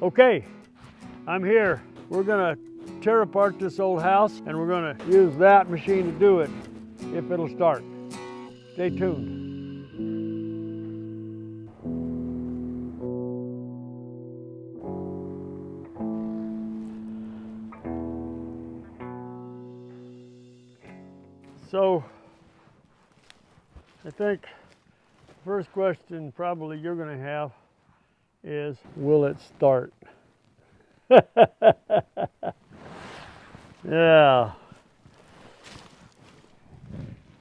Okay, I'm here. We're gonna tear apart this old house and we're gonna use that machine to do it, if it'll start. Stay tuned. So, I think the first question probably you're gonna have is, will it start? Yeah.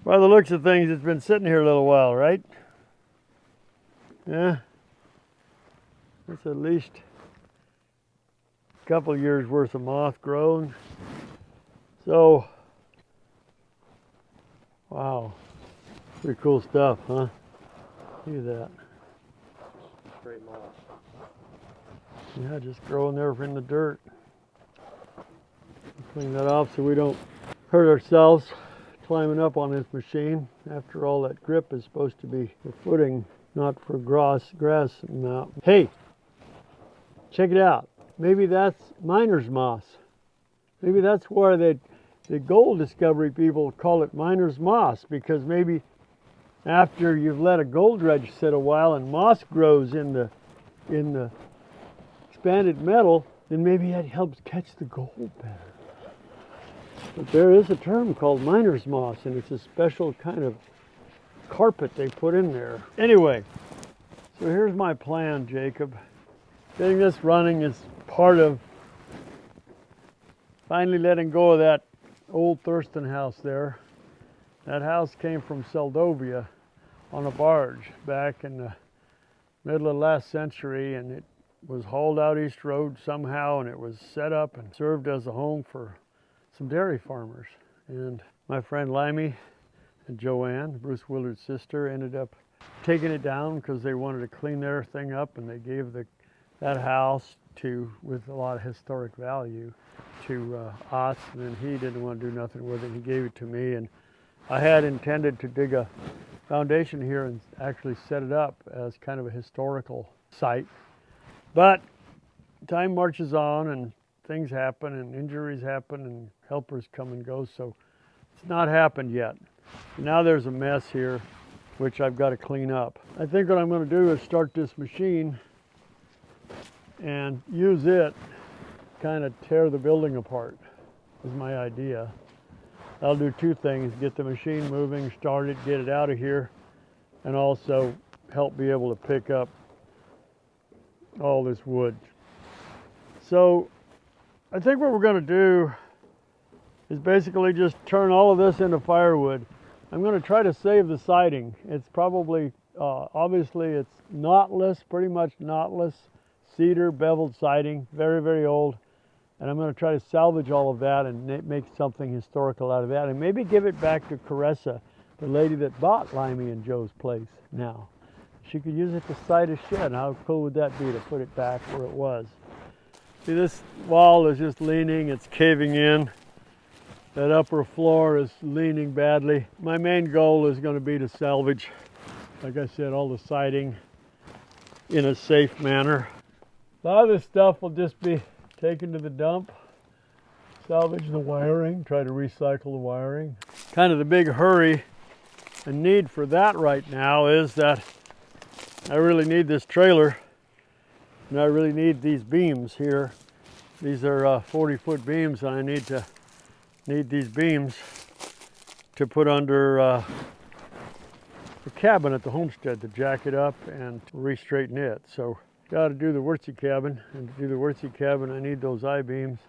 By the looks of things, it's been sitting here a little while, right? Yeah. It's at least a couple years worth of moth grown. So, wow. Pretty cool stuff, huh? Look at that. Great moss. Yeah, just growing there in the dirt. Clean that off so we don't hurt ourselves climbing up on this machine. After all, that grip is supposed to be for footing, not for grass. Now, hey, check it out. Maybe that's miner's moss. Maybe that's why the gold discovery people call it miner's moss, because maybe after you've let a gold dredge sit a while and moss grows in the expanded metal, then maybe that helps catch the gold better. But there is a term called miner's moss, and it's a special kind of carpet they put in there. Anyway, so here's my plan, Jacob. Getting this running is part of finally letting go of that old Thurston house there. That house came from Seldovia on a barge back in the middle of last century, and it was hauled out East Road somehow, and it was set up and served as a home for some dairy farmers. And my friend Limey and Joanne, Bruce Willard's sister, ended up taking it down because they wanted to clean their thing up, and they gave that house with a lot of historic value to us, and then he didn't want to do nothing with it. He gave it to me, and I had intended to dig a foundation here and actually set it up as kind of a historical site. But time marches on and things happen and injuries happen and helpers come and go, so it's not happened yet. Now there's a mess here which I've got to clean up. I think what I'm going to do is start this machine and use it, kind of tear the building apart is my idea. I'll do two things: get the machine moving, start it, get it out of here, and also help be able to pick up all this wood. So I think what we're going to do is basically just turn all of this into firewood. I'm going to try to save the siding. It's probably, obviously it's knotless, pretty much knotless, cedar beveled siding, very, very old. And I'm going to try to salvage all of that and make something historical out of that, and maybe give it back to Caressa, the lady that bought Limey and Joe's place now. She could use it to site a shed. How cool would that be to put it back where it was? See, this wall is just leaning, it's caving in. That upper floor is leaning badly. My main goal is going to be to salvage, like I said, all the siding in a safe manner. A lot of this stuff will just be taken to the dump, salvage the wiring, try to recycle the wiring. Kind of the big hurry and need for that right now is that I really need this trailer, and I really need these beams here. These are 40-foot beams, and I need these beams to put under the cabin at the homestead, to jack it up and re-straighten it. So got to do the Wurtzy cabin, and to do the Wurtzy cabin I need those I-beams.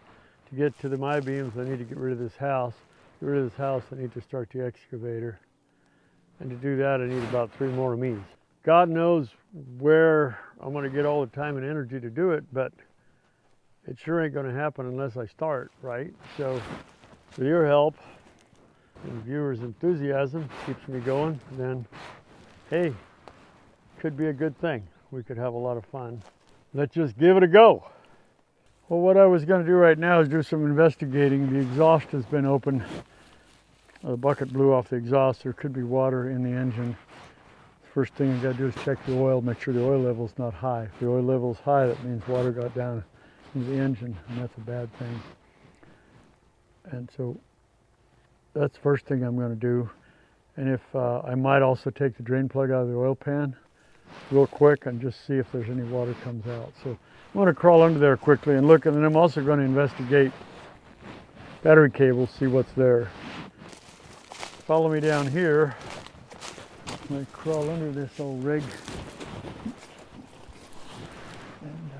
To get to the I-beams I need to get rid of this house. To get rid of this house I need to start the excavator, and to do that I need about 3 more of me's. God knows where I'm going to get all the time and energy to do it, but it sure ain't going to happen unless I start, right? So with your help and viewers' enthusiasm keeps me going, then hey, could be a good thing. We could have a lot of fun. Let's just give it a go. Well, what I was going to do right now is do some investigating. The exhaust has been open. The bucket blew off the exhaust. There could be water in the engine. first thing you got to do is check the oil, make sure the oil level is not high. If the oil level is high, that means water got down into the engine, and that's a bad thing. And so that's the first thing I'm going to do. And if I might also take the drain plug out of the oil pan real quick and just see if there's any water comes out. So I'm going to crawl under there quickly and look, and then I'm also going to investigate battery cables, see what's there. Follow me down here. I'm going to crawl under this old rig. And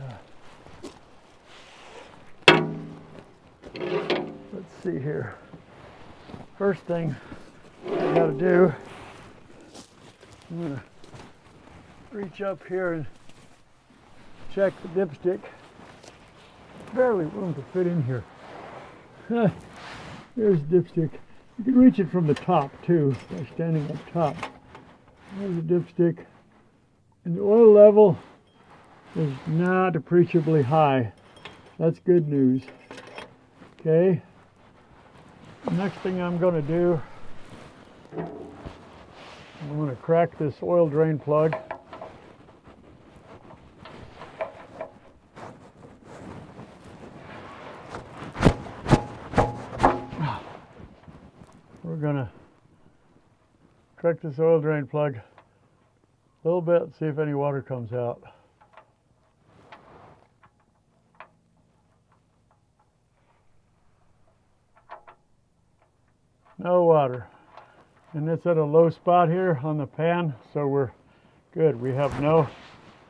let's see here. First thing I got to do, I'm going to reach up here and check the dipstick. Barely room to fit in here. There's the dipstick. You can reach it from the top too, by standing up top. There's the dipstick. And the oil level is not appreciably high. That's good news. Okay. The next thing I'm going to do, I'm going to crack this oil drain plug. We're going to crack this oil drain plug a little bit and see if any water comes out. No water. And it's at a low spot here on the pan, so we're good. We have no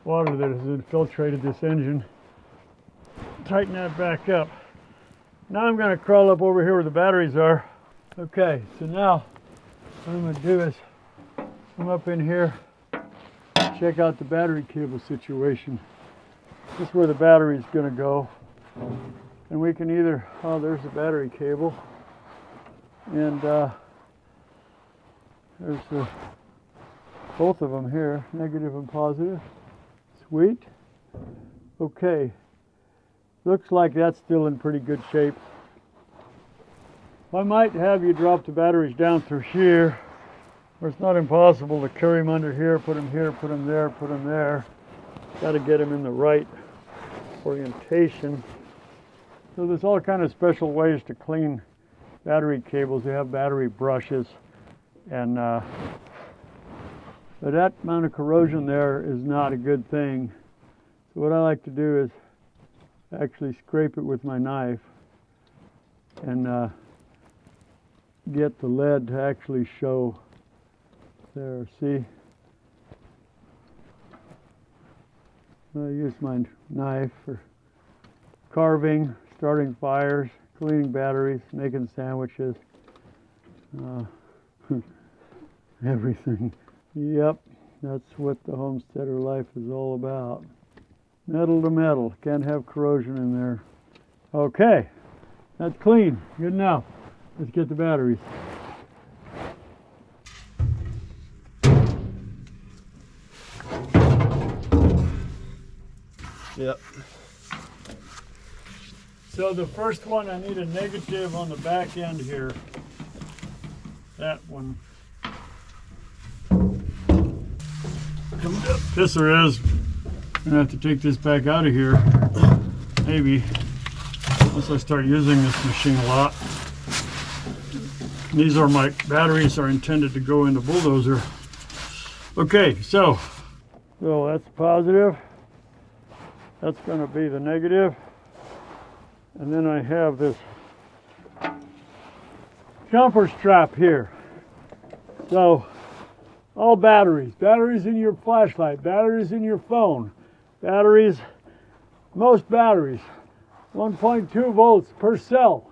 water that has infiltrated this engine. Tighten that back up. Now I'm going to crawl up over here where the batteries are. Okay, so now what I'm going to do is come up in here, check out the battery cable situation. This is where the battery is going to go. And we can either, oh, there's the battery cable. And there's both of them here, negative and positive. Sweet. Okay. Looks like that's still in pretty good shape. I might have you drop the batteries down through here, where it's not impossible to carry them under here, put them there, put them there. Got to get them in the right orientation. So there's all kind of special ways to clean battery cables. They have battery brushes, and but that amount of corrosion there is not a good thing. So what I like to do is actually scrape it with my knife and get the lead to actually show there. See? I use my knife for carving, starting fires, cleaning batteries, making sandwiches, everything. Yep, that's what the homesteader life is all about. Metal to metal, can't have corrosion in there. Okay, that's clean, good enough. Let's get the batteries. Yep. So the first one, I need a negative on the back end here. That one. This there is. I'm gonna have to take this back out of here. Maybe. Once I start using this machine a lot. These are my batteries are intended to go in the bulldozer. Okay, so that's positive. That's gonna be the negative. And then I have this jumper strap here. So, all batteries. Batteries in your flashlight, batteries in your phone, batteries, most batteries, 1.2 volts per cell.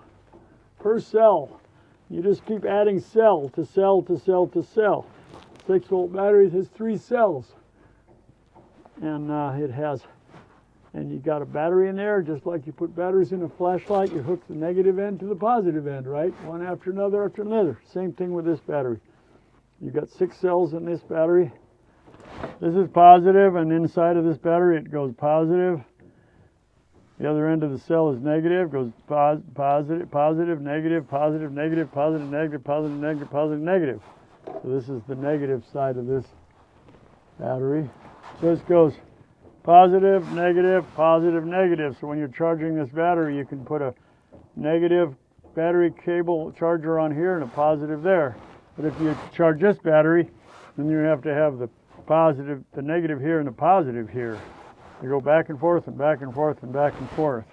Per cell. You just keep adding cell to cell to cell to cell. 6-volt batteries has 3 cells. And and you got a battery in there, just like you put batteries in a flashlight, you hook the negative end to the positive end, right? One after another after another. Same thing with this battery. You got 6 cells in this battery. This is positive, and inside of this battery it goes positive. The other end of the cell is negative, goes positive, positive, negative, positive, negative, positive, negative, positive, negative, positive, negative. So this is the negative side of this battery. So this goes positive, negative, positive, negative. So when you're charging this battery, you can put a negative battery cable charger on here and a positive there. But if you charge this battery, then you have to have the positive, the negative here and the positive here. They go back and forth and back and forth and back and forth.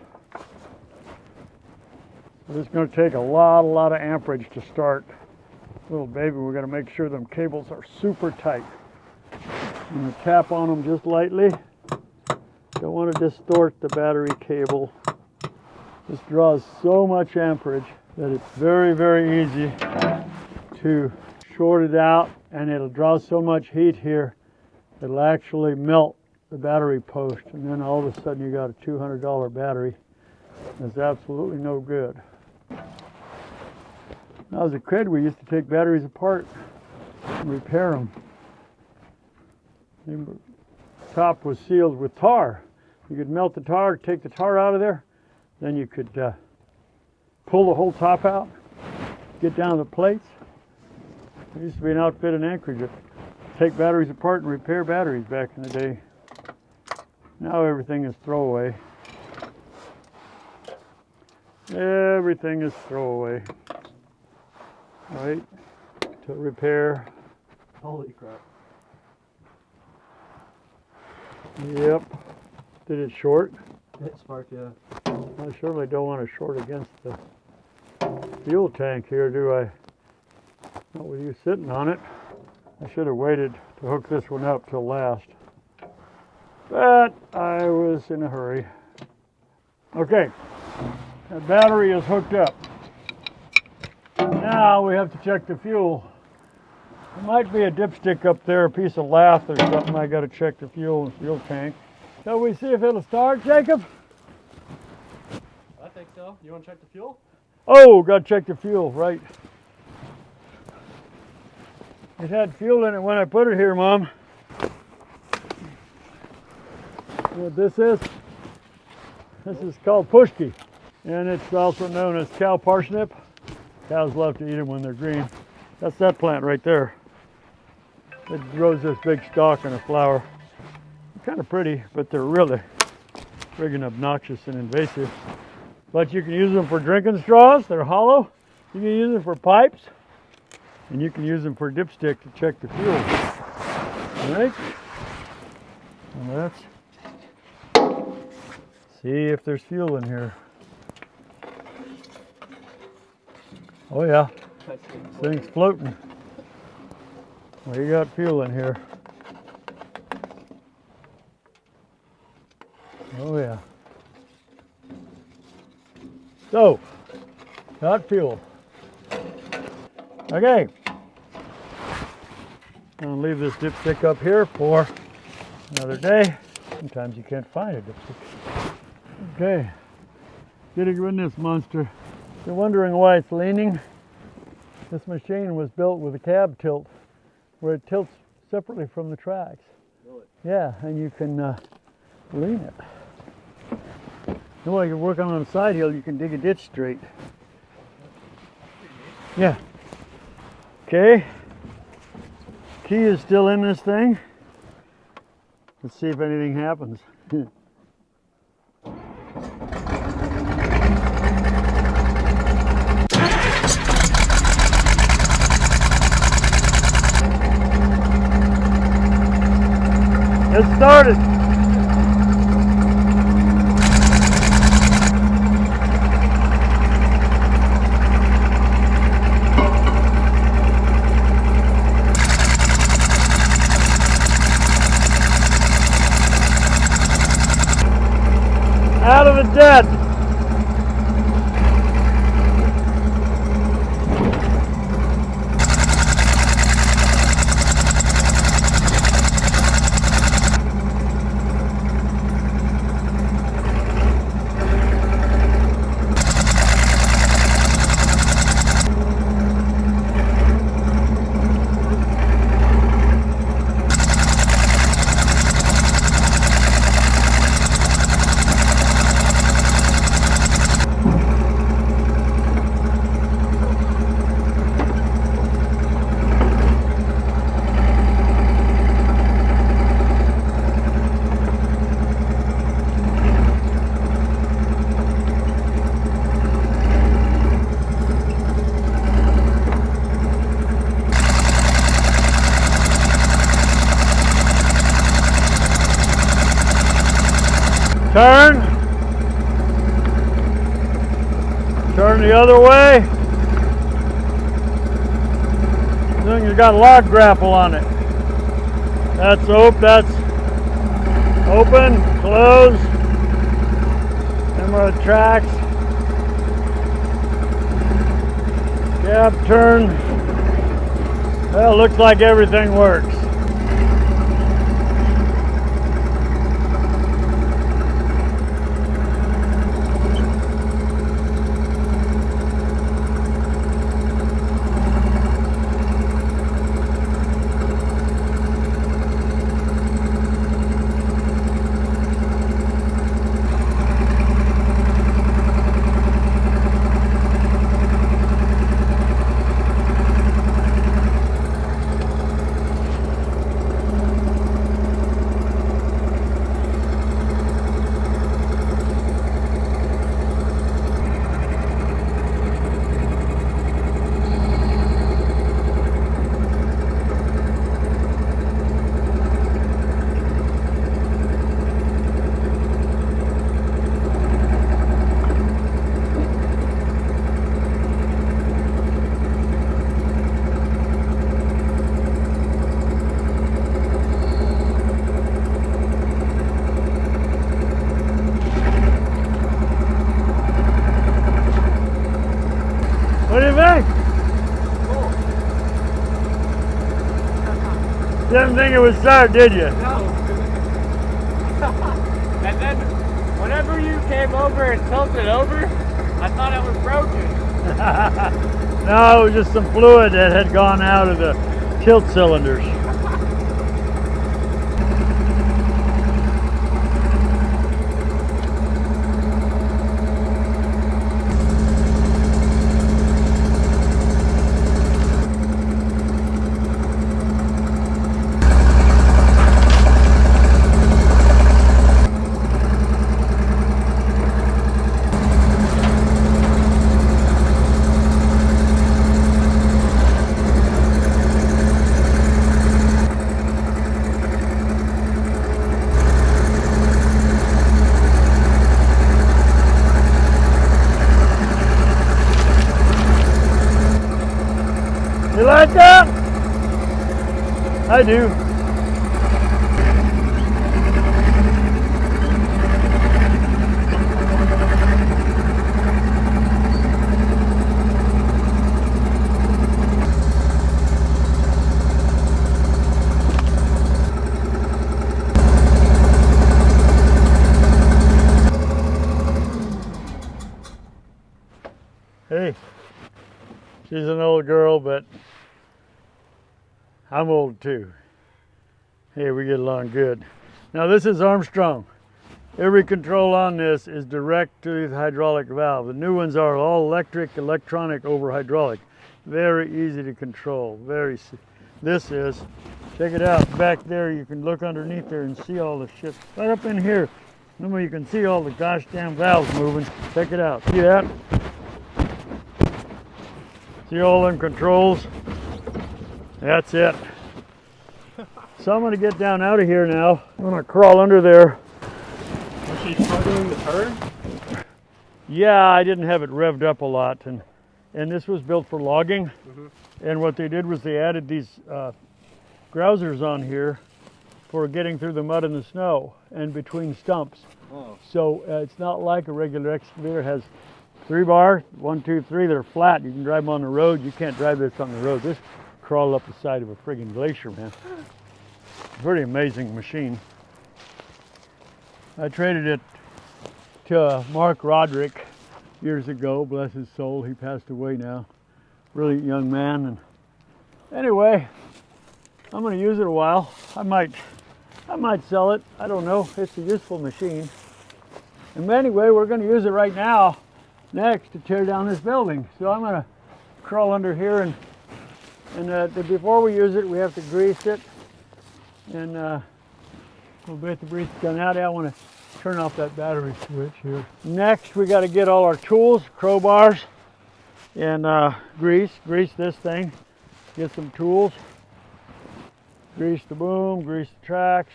So this is going to take a lot of amperage to start. Little baby, we're going to make sure them cables are super tight. I'm going to tap on them just lightly. Don't want to distort the battery cable. This draws so much amperage that it's very easy to short it out, and it'll draw so much heat here it'll actually melt the battery post, and then all of a sudden you got a $200 battery that's absolutely no good. When I was a kid, we used to take batteries apart and repair them. The top was sealed with tar. You could melt the tar, take the tar out of there, then you could pull the whole top out, get down to the plates. There used to be an outfit in Anchorage that take batteries apart and repair batteries back in the day. Now everything is throwaway. Everything is throwaway. Right? To repair. Holy crap. Yep. Did it short? It sparked, yeah. I certainly don't want to short against the fuel tank here, do I? Not with you sitting on it. I should have waited to hook this one up till last. But I was in a hurry. Okay, that battery is hooked up. Now we have to check the fuel. There might be a dipstick up there, a piece of lath or something. I got to check the fuel and fuel tank. Shall we see if it'll start, Jacob? I think so. You want to check the fuel? Oh, got to check the fuel, right. It had fuel in it when I put it here, Mom. You know what this is? This is called pushki, and it's also known as cow parsnip. Cows love to eat them when they're green. That's that plant right there. It grows this big stalk and a flower. Kind of pretty, but they're really friggin' obnoxious and invasive. But you can use them for drinking straws. They're hollow. You can use them for pipes, and you can use them for dipstick to check the fuel. All right. And let's see if there's fuel in here. Oh yeah, this thing's floating. We got fuel in here. Oh yeah. So, got fuel. Okay. I'll leave this dipstick up here for another day. Sometimes you can't find a dipstick. Okay. Getting in this monster. You're wondering why it's leaning? This machine was built with a cab tilt where it tilts separately from the tracks. Really? Yeah, and you can lean it. And while you're working on a side hill, you can dig a ditch straight. Yeah. Okay. Key is still in this thing. Let's see if anything happens. It started. Out of the dead. Turn. Turn the other way. Then you got a lock grapple on it. That's open, close. Remember the tracks. Cab turn. Well, looks like everything works. What do you think? Cool. Didn't think it would start, did you? No. And then, whenever you came over and tilted over, I thought it was broken. No, it was just some fluid that had gone out of the tilt cylinders. You like that? I do. Hey, she's an old girl, but I'm old too. Hey, we get along good. Now this is Armstrong. Every control on this is direct to the hydraulic valve. The new ones are all electric, electronic over hydraulic. Very easy to control. This is, check it out, back there you can look underneath there and see all the shit. Right up in here, remember you can see all the gosh damn valves moving. Check it out, see that? See all them controls? That's it. So I'm going to get down out of here now. I'm going to crawl under there. Was she struggling to turn? Yeah, I didn't have it revved up a lot, and this was built for logging. And what they did was they added these grousers on here for getting through the mud and the snow and between stumps. Oh. So it's not like a regular excavator. It has 3 bars, 1, 2, 3. They're flat. You can drive them on the road. You can't drive this on the road. This crawl up the side of a friggin' glacier, man. Pretty amazing machine. I traded it to Mark Roderick years ago, bless his soul. He passed away now. Really young man. And anyway, I'm going to use it a while. I might sell it. I don't know. It's a useful machine. And anyway, we're going to use it right now, next, to tear down this building. So I'm going to crawl under here, and before we use it, we have to grease it. And we'll get the grease gun out. I want to turn off that battery switch here. Next, we got to get all our tools, crowbars, and grease this thing. Get some tools, grease the boom, grease the tracks,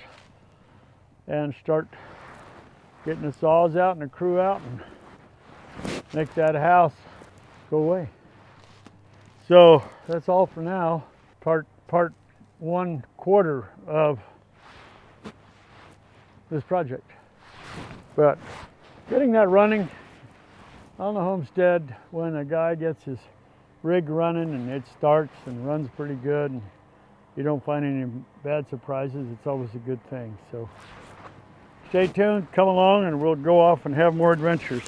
and start getting the saws out and the crew out and make that house go away. So that's all for now. Part 1/4 of this project. But getting that running on the homestead, when a guy gets his rig running and it starts and runs pretty good and you don't find any bad surprises, it's always a good thing. So stay tuned, come along, and we'll go off and have more adventures.